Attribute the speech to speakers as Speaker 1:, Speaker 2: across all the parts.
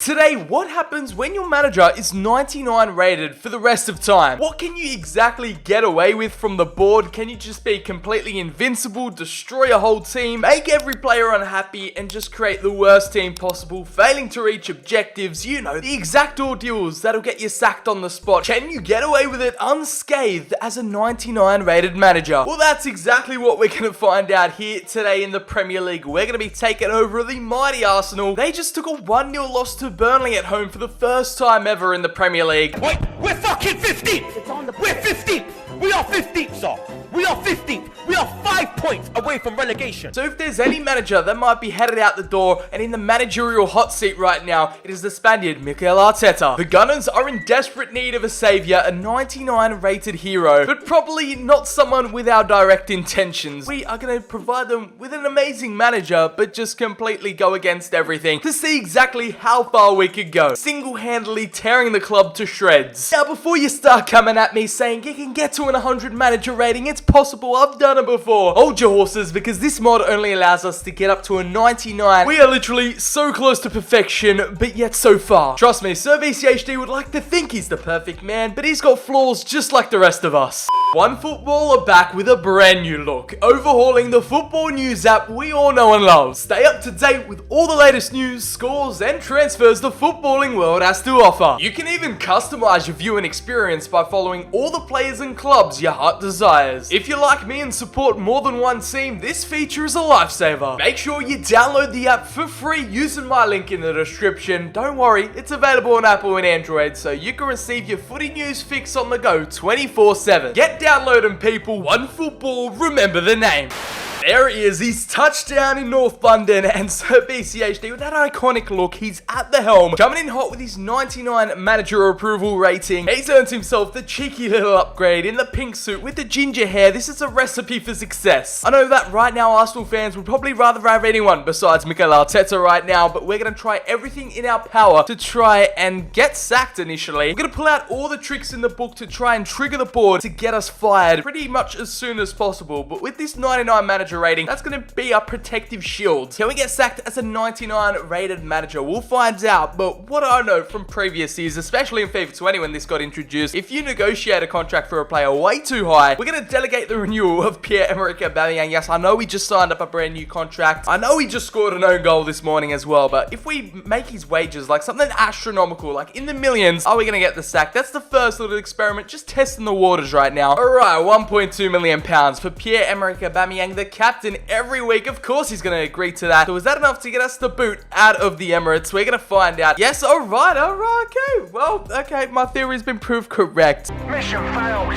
Speaker 1: Today, what happens when your manager is 99 rated for the rest of time? What can you exactly get away with from the board? Can you just be completely invincible, destroy a whole team, make every player unhappy, and just create the worst team possible, failing to reach objectives? You know, the exact ordeals that'll get you sacked on the spot. Can you get away with it unscathed as a 99 rated manager? Well, that's exactly what we're going to find out here today in the Premier League. We're going to be taking over the mighty Arsenal. They just took a 1-0 loss to Burnley at home for the first time ever in the Premier League.
Speaker 2: Wait, we're fucking 15th! We're 15th! We are 15th, sir! We are 15th! We are 5 points away from relegation!
Speaker 1: So if there's any manager that might be headed out the door and in the managerial hot seat right now, it is the Spaniard Mikel Arteta. The Gunners are in desperate need of a saviour, a 99 rated hero, but probably not someone with our direct intentions. We are going to provide them with an amazing manager, but just completely go against everything to see exactly how far we could go, single-handedly tearing the club to shreds. Now, before you start coming at me saying you can get to an 100 manager rating, it's possible, I've done it before. Hold your horses, because this mod only allows us to get up to a 99. We are literally so close to perfection, but yet so far. Trust me, Sir BCHD would like to think he's the perfect man, but he's got flaws just like the rest of us. One footballer back with a brand new look, overhauling the football news app we all know and love. Stay up to date with all the latest news, scores, and transfers the footballing world has to offer. You can even customize your viewing experience by following all the players and clubs your heart desires. If you're like me and support more than one team, this feature is a lifesaver. Make sure you download the app for free using my link in the description. Don't worry, it's available on Apple and Android, so you can receive your footy news fix on the go 24/7. Get downloading, people. One football, remember the name. There he is, he's touchdown in North London, and Sir BCHD, with that iconic look, he's at the helm, coming in hot with his 99 manager approval rating. He's earned himself the cheeky little upgrade in the pink suit with the ginger hair. This is a recipe for success. I know that right now Arsenal fans would probably rather have anyone besides Mikel Arteta right now, but we're going to try everything in our power to try and get sacked initially. We're going to pull out all the tricks in the book to try and trigger the board to get us fired pretty much as soon as possible, but with this 99 manager rating, that's going to be a protective shield. Can we get sacked as a 99 rated manager? We'll find out, but what I know from previous years, especially in FIFA 20 when this got introduced, if you negotiate a contract for a player way too high, we're going to delegate the renewal of Pierre-Emerick Aubameyang. Yes, I know we just signed up a brand new contract. I know he just scored an own goal this morning as well, but if we make his wages like something astronomical, like in the millions, are we going to get the sack? That's the first little experiment, just testing the waters right now. Alright, £1.2 million for Pierre-Emerick Aubameyang, the captain every week. Of course he's going to agree to that. So is that enough to get us the boot out of the Emirates? We're going to find out. Yes, alright, okay. Well, okay, my theory's been proved correct.
Speaker 3: Mission failed.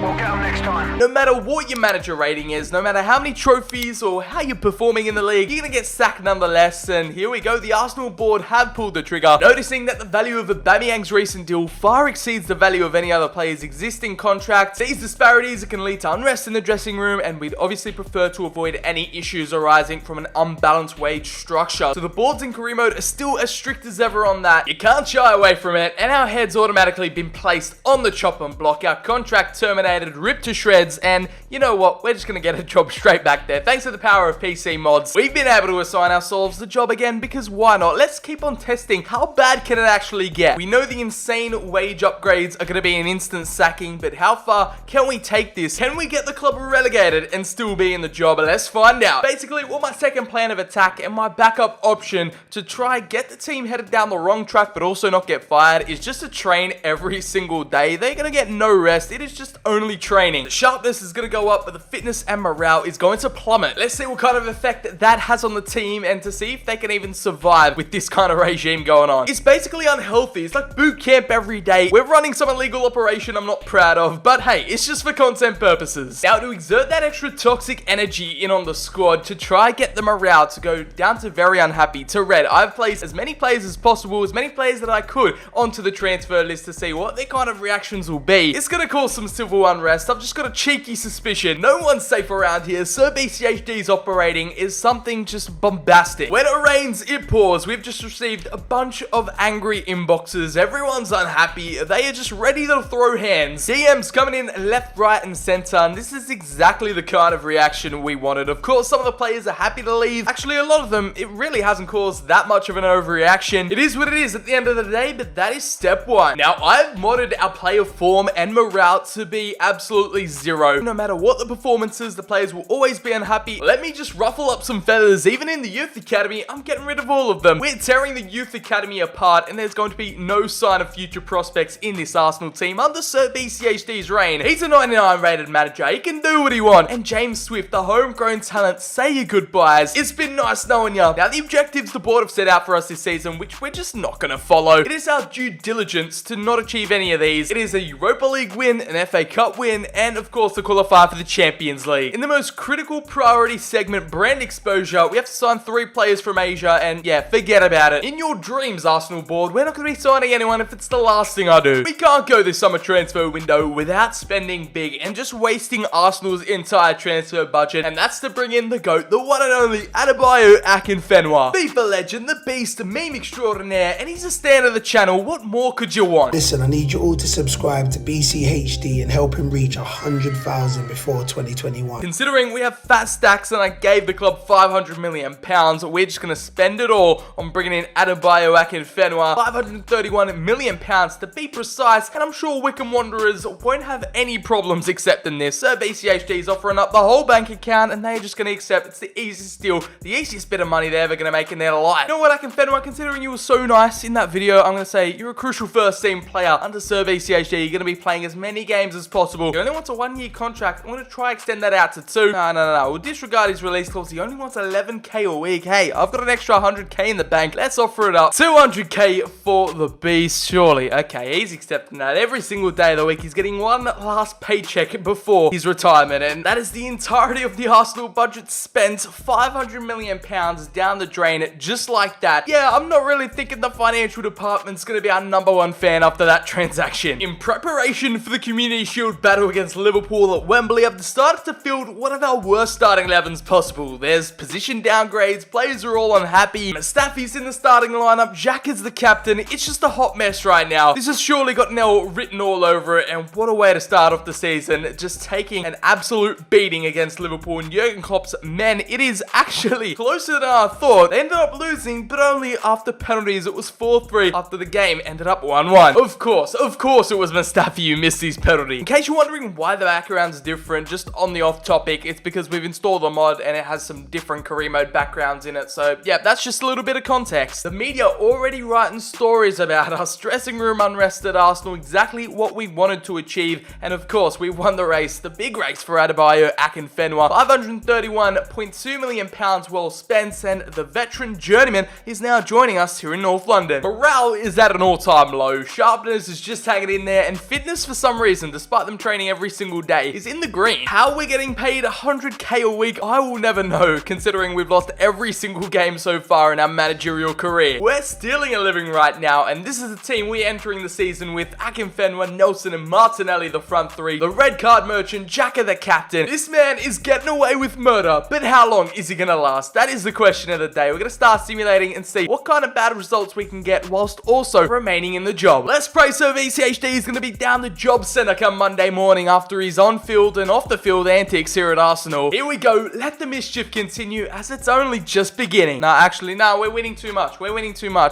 Speaker 3: We'll get them next time.
Speaker 1: No matter what your manager rating is, no matter how many trophies or how you're performing in the league, you're going to get sacked nonetheless. And here we go. The Arsenal board have pulled the trigger, noticing that the value of Aubameyang's recent deal far exceeds the value of any other player's existing contract. These disparities can lead to unrest in the dressing room, and we'd obviously prefer to avoid any issues arising from an unbalanced wage structure. So the board's inquiry mode are still as strict as ever on that. You can't shy away from it, and our head's automatically been placed on the chopping block. Our contract terminated, ripped to shreds, and you know what? We're just going to get a job straight back there. Thanks to the power of PC mods, we've been able to assign ourselves the job again, because why not? Let's keep on testing. How bad can it actually get? We know the insane wage upgrades are going to be an instant sacking, but how far can we take this? Can we get the club relegated and still be in the job? Let's find out. Basically, what my second plan of attack and my backup option to try get the team headed down the wrong track but also not get fired is just to train every single day. They're going to get no rest. It is just only training. The sharpness is going to go up, but the fitness and morale is going to plummet. Let's see what kind of effect that has on the team and to see if they can even survive with this kind of regime going on. It's basically unhealthy. It's like boot camp every day. We're running some illegal operation I'm not proud of, but hey, it's just for content purposes. Now, to exert that extra toxic energy in on the squad to try get the morale to go down to very unhappy to red, I've placed as many players as possible, as many players that I could onto the transfer list to see what their kind of reactions will be. It's going to cause some civil unrest. I've just got a cheeky suspicion suspicion. No one's safe around here. Sir BCHD's operating is something just bombastic. When it rains, it pours. We've just received a bunch of angry inboxes. Everyone's unhappy. They are just ready to throw hands. DMs coming in left, right, and center, and this is exactly the kind of reaction we wanted. Of course, some of the players are happy to leave. Actually, a lot of them, it really hasn't caused that much of an overreaction. It is what it is at the end of the day, but that is step one. Now, I've modded our player form and morale to be absolutely zero. No matter what the performance is, the players will always be unhappy. Let me just ruffle up some feathers. Even in the youth academy, I'm getting rid of all of them. We're tearing the youth academy apart, and there's going to be no sign of future prospects in this Arsenal team under Sir BCHD's reign. He's a 99 rated manager. He can do what he wants. And James Swift, the homegrown talent, say your goodbyes. It's been nice knowing you. Now, the objectives the board have set out for us this season, which we're just not going to follow. It is our due diligence to not achieve any of these. It is a Europa League win, an FA Cup win, and of course to qualify for the Champions League. In the most critical priority segment, brand exposure, we have to sign 3 players from Asia, and yeah, forget about it. In your dreams, Arsenal board, we're not going to be signing anyone if it's the last thing I do. We can't go this summer transfer window without spending big and just wasting Arsenal's entire transfer budget, and that's to bring in the GOAT, the one and only Adebayo Akinfenwa. FIFA legend, the beast, meme extraordinaire, and he's a stan of the channel. What more could you want?
Speaker 4: Listen, I need you all to subscribe to BCHD and help him reach 100,000 before 2021.
Speaker 1: Considering we have fat stacks and I gave the club £500 million, we're just going to spend it all on bringing in Adebayo Akinfenwa, £531 million to be precise, and I'm sure Wickham Wanderers won't have any problems accepting this. Sir BCHD is offering up the whole bank account, and they're just going to accept. It's the easiest deal, the easiest bit of money they're ever going to make in their life. You know what, Akinfenwa, considering you were so nice in that video, I'm going to say you're a crucial first team player under Sir BCHD. You're going to be playing as many games as possible. He only wants a 1-year contract. I'm going to try extend that out to 2. No. We'll disregard his release clause. He only wants 11k a week. Hey, I've got an extra 100k in the bank. Let's offer it up. 200k for the beast, surely. Okay, he's accepting that. Every single day of the week, he's getting one last paycheck before his retirement, and that is the entirety of the Arsenal budget spent. £500 million down the drain, just like that. Yeah, I'm not really thinking the financial department's going to be our #1 fan after that transaction. In preparation for the Community Shield battle against Liverpool at Wembley, I've decided to field one of our worst starting 11s possible. There's position downgrades, players are all unhappy, Mustafi's in the starting lineup, Jack is the captain. It's just a hot mess right now. This has surely got Nell written all over it, and what a way to start off the season, just taking an absolute beating against Liverpool and Jurgen Klopp's men. It is actually closer than I thought. They ended up losing, but only after penalties. It was 4-3 after the game ended up 1-1. Of course it was Mustafi who missed his penalty. In case you're wondering why the background's different, just on the off topic, it's because we've installed the mod and it has some different career mode backgrounds in it. So yeah, that's just a little bit of context. The media already writing stories about us, dressing room unrest at Arsenal, exactly what we wanted to achieve, and of course we won the race, the big race for Adebayo Akinfenwa. £531.2 million well spent, and the veteran journeyman is now joining us here in North London. Morale is at an all-time low, sharpness is just hanging in there, and fitness for some reason, despite them training every single day, is in the green. How we're getting paid 100k a week, I will never know, considering we've lost every single game so far in our managerial career. We're stealing a living right now, and this is the team we're entering the season with: Akinfenwa, Nelson, and Martinelli, the front three, the red card merchant, Xhaka the captain. This man is getting away with murder, but how long is he gonna last? That is the question of the day. We're gonna start simulating and see what kind of bad results we can get whilst also remaining in the job. Let's pray Sir BCHD is gonna be down the job centre come Monday morning after his on-field and off-the-field antics here at Arsenal. Here we go, let the mischief continue as it's only just beginning. No, we're winning too much.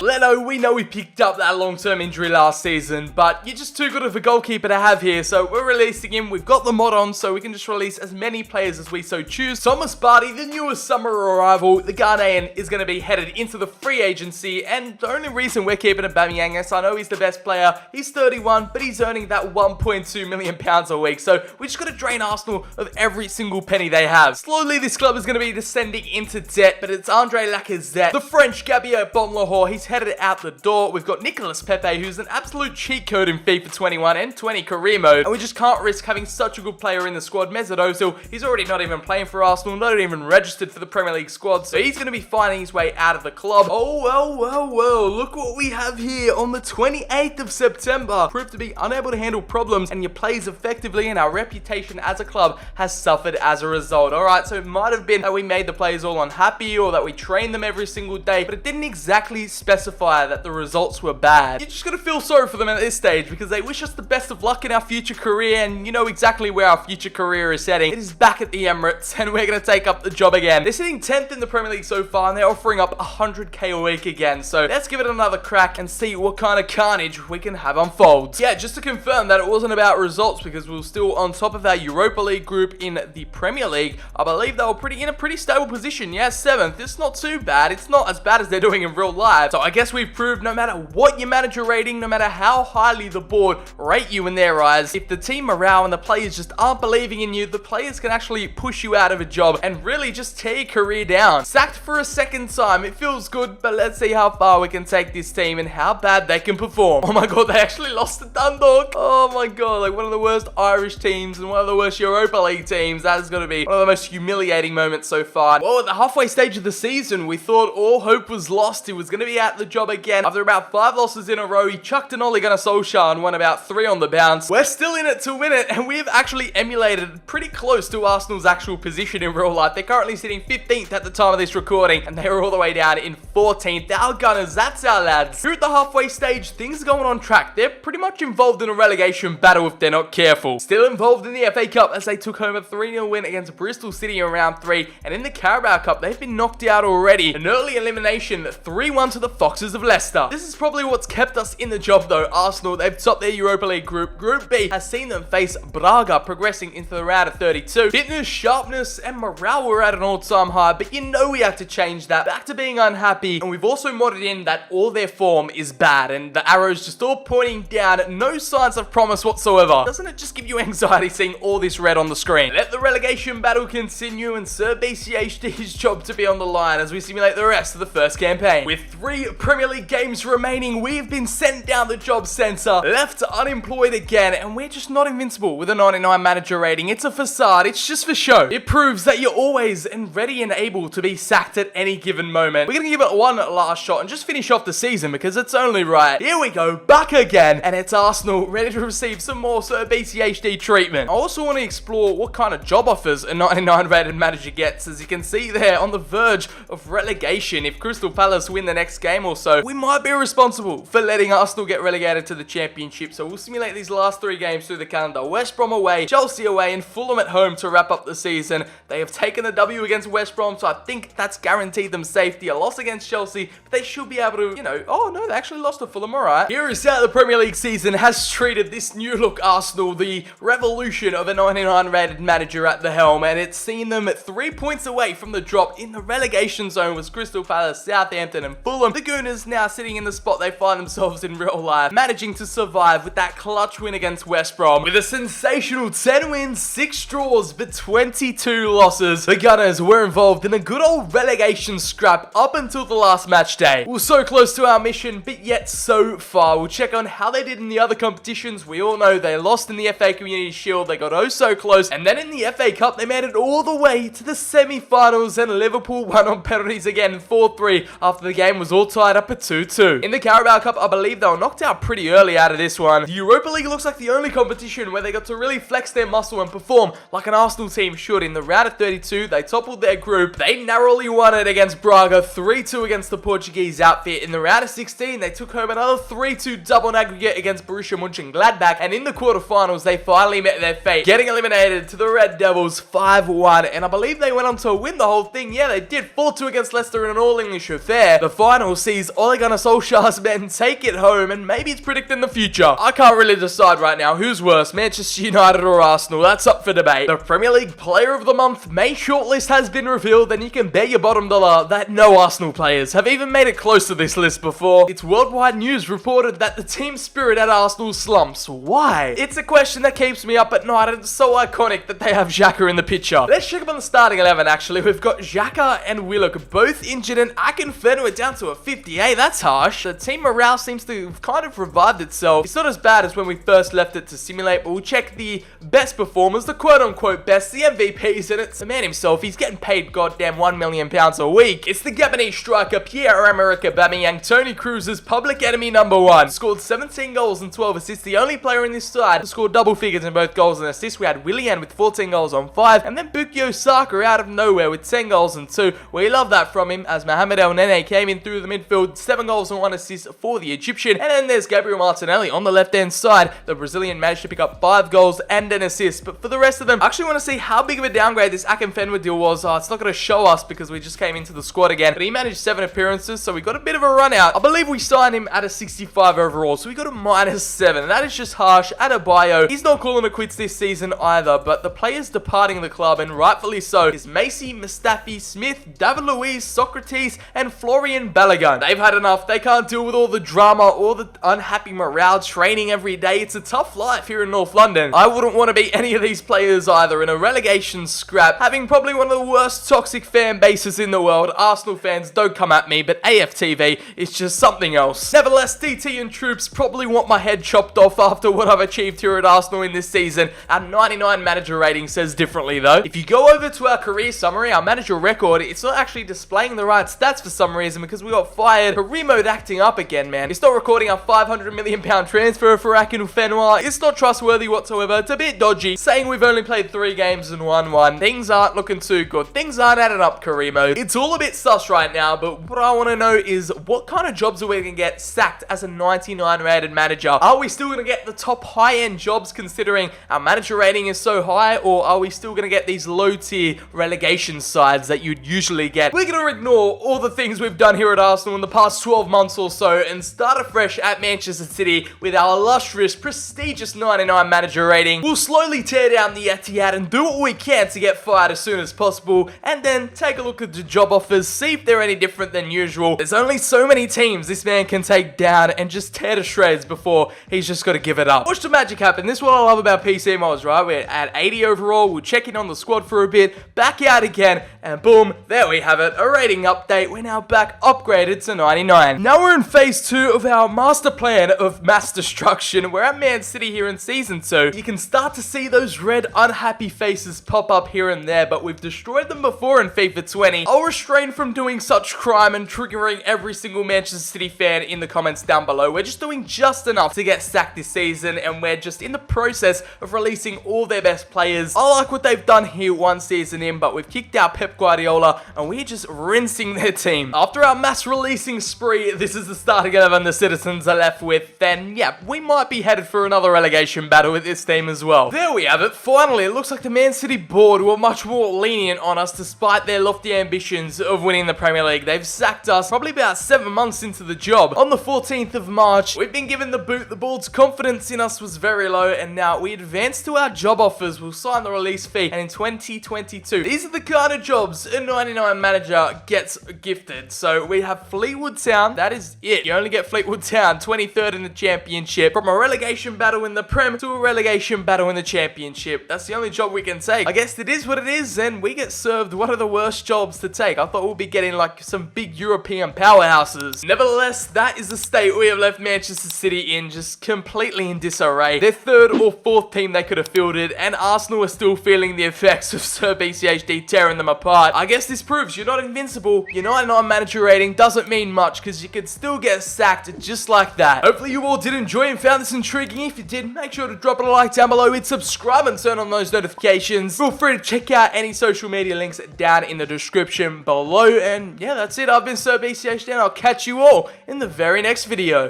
Speaker 1: Leno, we know we picked up that long-term injury last season, but you're just too good of a goalkeeper to have here, so we're releasing him. We've got the mod on, so we can just release as many players as we so choose. Thomas Partey, the newest summer arrival, the Ghanaian, is going to be headed into the free agency, and the only reason we're keeping Aubameyang, yes, I know he's the best player, he's 31, but he's earning that £1.2 million a week, so we just got to drain Arsenal of every single penny they have. Slowly, this club is going to be descending into debt, but it's Andre Lacazette, the French Gabriel Bonlahor, he's headed out the door. We've got Nicolas Pepe, who's an absolute cheat code in FIFA 21 and 20 career mode, and we just can't risk having such a good player in the squad. Mesut Ozil, he's already not even playing for Arsenal, not even registered for the Premier League squad, so he's going to be finding his way out of the club. Oh, well, look what we have here on the 28th of September. Proved to be unable to handle problems, and you plays effectively, and our reputation as a club has suffered as a result. Alright, so it might have been that we made the players all unhappy or that we trained them every single day, but it didn't exactly specify that the results were bad. You're just gonna feel sorry for them at this stage because they wish us the best of luck in our future career, and you know exactly where our future career is heading. It is back at the Emirates, and we're gonna take up the job again. They're sitting 10th in the Premier League so far, and they're offering up 100k a week again, so let's give it another crack and see what kind of carnage we can have unfold. Yeah, just to confirm that it wasn't about results because we were still on top of our Europa League group in the Premier League. I believe they were in a pretty stable position. Yeah, 7th. It's not too bad. It's not as bad as they're doing in real life. So I guess we've proved no matter what your manager rating, no matter how highly the board rate you in their eyes, if the team morale and the players just aren't believing in you, the players can actually push you out of a job and really just tear your career down. Sacked for a second time. It feels good, but let's see how far we can take this team and how bad they can perform. Oh my god, they actually lost to Dundalk. Oh my god, like one of the worst Irish teams and one of the worst Europa League teams. That is going to be one of the most humiliating moments so far. Well, at the halfway stage of the season, we thought all hope was lost. He was going to be out the job again. After about 5 losses in a row, he chucked an Ole Gunnar Solskjaer and won about 3 on the bounce. We're still in it to win it, and we've actually emulated pretty close to Arsenal's actual position in real life. They're currently sitting 15th at the time of this recording, and they were all the way down in 14th. Our Gunners, that's our lads. Here at the halfway stage, things are going on track. They're pretty much involved in a relegation battle if they're not careful. Still involved in the FA Cup as they took home a 3-0 win against Bristol City in round 3, and in the Carabao Cup, they've been knocked out already. An early elimination, 3-1 to the Foxes of Leicester. This is probably what's kept us in the job though. Arsenal, they've topped their Europa League group. Group B has seen them face Braga, progressing into the round of 32. Fitness, sharpness, and morale were at an all-time high, but you know we had to change that. Back to being unhappy, and we've also modded in that all their form is bad, and the arrows just all pointing down, no signs of promise whatsoever. Doesn't it just give you anxiety seeing all this red on the screen? Let the relegation battle continue, and Sir BCHD's job to be on the line as we simulate the rest of the first campaign. With 3 Premier League games remaining, we've been sent down the job center, left unemployed again, and we're just not invincible with a 99 manager rating. It's a facade, it's just for show. It proves that you're always and ready and able to be sacked at any given moment. We're gonna give it one last shot and just finish off the season because it's only right. Here we go, back again, and it's Arsenal ready to receive some more Sir BCHD treatment. I also want to explore what kind of job offers a 99 rated manager gets. As you can see there, on the verge of relegation. If Crystal Palace win the next game or so, we might be responsible for letting Arsenal get relegated to the Championship. So we'll simulate these last 3 games through the calendar. West Brom away, Chelsea away, and Fulham at home to wrap up the season. They have taken the W against West Brom, so I think that's guaranteed them safety. A loss against Chelsea, but they should be able to, you know, oh no, they actually lost to Fulham, alright. Here is how the Premier League season has treated this new look Arsenal, the revolution of a 99 rated manager at the helm, and it's seen them at 3 points away from the drop in the relegation zone with Crystal Palace, Southampton, and Fulham. The Gooners now sitting in the spot they find themselves in real life, managing to survive with that clutch win against West Brom. With a sensational 10 wins, 6 draws, but 22 losses, the Gunners were involved in a good old relegation scrap up until the last match day. We were so close to our mission, but yet so far. We'll check on how they did in the other competitions. We all know they lost in the FA Community Shield, they got oh so close, and then in the FA Cup, they made it all the way to the semi-finals, and Liverpool won on penalties again 4-3 after the game was all tied up at 2-2. In the Carabao Cup, I believe they were knocked out pretty early out of this one. The Europa League looks like the only competition where they got to really flex their muscle and perform like an Arsenal team should. In the round of 32, they toppled their group. They narrowly won it against Braga, 3-2 against the Portuguese outfit. In the round of 16, they took home another 3-2 double on aggregate against Borussia Mönchengladbach, and in the quarterfinals, they finally met their fate, getting eliminated to the Red Devils 5-1, and I believe they went on to win the whole thing. Yeah, they did, 4-2 against Leicester in an all-English affair. The final sees Ole Gunnar Solskjaer's men take it home, and maybe it's predicting the future. I can't really decide right now who's worse, Manchester United or Arsenal. That's up for debate. The Premier League Player of the Month May shortlist has been revealed, and you can bet your bottom dollar that no Arsenal players have even made it close to this list before. It's worldwide news reported that the team spirit at Arsenal slumps. Why? It's a question that keeps me up at night, and it's so iconic that they have Xhaka in the picture. Let's check up on the starting 11 actually. We've got Xhaka and Willock both injured, and Akinfenwa down to a 58. That's harsh. The team morale seems to have kind of revived itself. It's not as bad as when we first left it to simulate, but we'll check the best performers, the quote-unquote best, the MVPs, and it's the man himself. He's getting paid goddamn £1 million a week. It's the Gabonese striker Pierre-Emerick Aubameyang, Toni Kroos's public enemy #1. Scored 17 goals and 12 assists, the only player in this side to score double figures in both goals and assists. assists. We had Willian with 14 goals on 5, and then Bukayo Saka out of nowhere with 10 goals and 2. We love that from him, as Mohamed El Nene came in through the midfield, 7 goals and 1 assist for the Egyptian. And then there's Gabriel Martinelli on the left-hand side. The Brazilian managed to pick up 5 goals and an assist. But for the rest of them, I actually want to see how big of a downgrade this Akinfenwa deal was. It's not going to show us because we just came into the squad again. But he managed 7 appearances, so we got a bit of a run out. I believe we signed him at a 65 overall, so we got a -7. And that is just harsh. Adebayo, he's not calling it quits this season either. But the players departing the club, and rightfully so, is Macy, Mustafi, Smith, David Luiz, Socrates, and Florian Balogun. They've had enough. They can't deal with all the drama, all the unhappy morale, training every day. It's a tough life here in North London. I wouldn't want to be any of these players either in a relegation scrap, having probably one of the worst toxic fan bases in the world. Arsenal fans, don't come at me, but AFTV is just something else. Nevertheless, DT and troops probably want my head chopped off after what I've achieved here at Arsenal in this season. Our 99 manager rating says differently though. If you go over to our career summary, our manager record, it's not actually displaying the right stats for some reason because we got fired. Karimo's acting up again, man. It's not recording our £500 million transfer for Akinfenwa. It's not trustworthy whatsoever. It's a bit dodgy, saying we've only played 3 games and won 1. Things aren't looking too good. Things aren't adding up, Karimo. It's all a bit sus right now, but what I want to know is what kind of jobs are we going to get sacked as a 99 rated manager? Are we still going to get the top high-end jobs considering our manager rating is so high, or are we still going to get these low-tier relegation sides that you'd usually get? We're going to ignore all the things we've done here at Arsenal in the past 12 months or so and start afresh at Manchester City with our illustrious, prestigious 99 manager rating. We'll slowly tear down the Etihad and do what we can to get fired as soon as possible, and then take a look at the job offers, see if they're any different than usual. There's only so many teams this man can take down and just tear to shreds before he's just got to give it up. Watch the magic happen. This is what I love about PC mods, right? We're at 80 overall, we'll check in on the squad for a bit, back out again, and boom, there we have it. A rating update. We're now back upgraded to 99. Now we're in phase 2 of our master plan of mass destruction. We're at Man City here in season 2. You can start to see those red unhappy faces pop up here and there, but we've destroyed them before in FIFA 20. I'll refrain from doing such crime and triggering every single Manchester City fan in the comments down below. We're just doing just enough to get sacked this season, and we're just in the process of releasing all their best players. I like what they've done here one season in, but we've kicked out Pep Guardiola and we're just rinsing their team. After our mass releasing spree, this is the starting 11 the citizens are left with, then yeah, we might be headed for another relegation battle with this team as well. There we have it. Finally, it looks like the Man City board were much more lenient on us despite their lofty ambitions of winning the Premier League. They've sacked us probably about 7 months into the job. On the 14th of March, we've been given the boot. The board's confidence in us was very low, and now we advance to our job offers. We'll sign the release fee, and in 2022, these are the kind of jobs a 99 manager gets gifted. So we have Fleetwood Town. That is it. You only get Fleetwood Town, 23rd in the championship. From a relegation battle in the Prem to a relegation battle in the championship. That's the only job we can take. I guess it is what it is, and we get served one of the worst jobs to take. I thought we'd be getting like some big European powerhouses. Nevertheless, that is the state we have left Manchester City in, just completely in disarray. Their 3rd or 4th team they could have fielded, and Arsenal are still feeling the effects of Sir BCHD tearing them apart. I guess this proves you're not invincible. Your 99 manager rating doesn't mean much because you could still get sacked just like that. Hopefully you all did enjoy and found this intriguing. If you did, make sure to drop it a like down below, hit subscribe and turn on those notifications. Feel free to check out any social media links down in the description below. And yeah, that's it. I've been Sir BCHD and I'll catch you all in the very next video.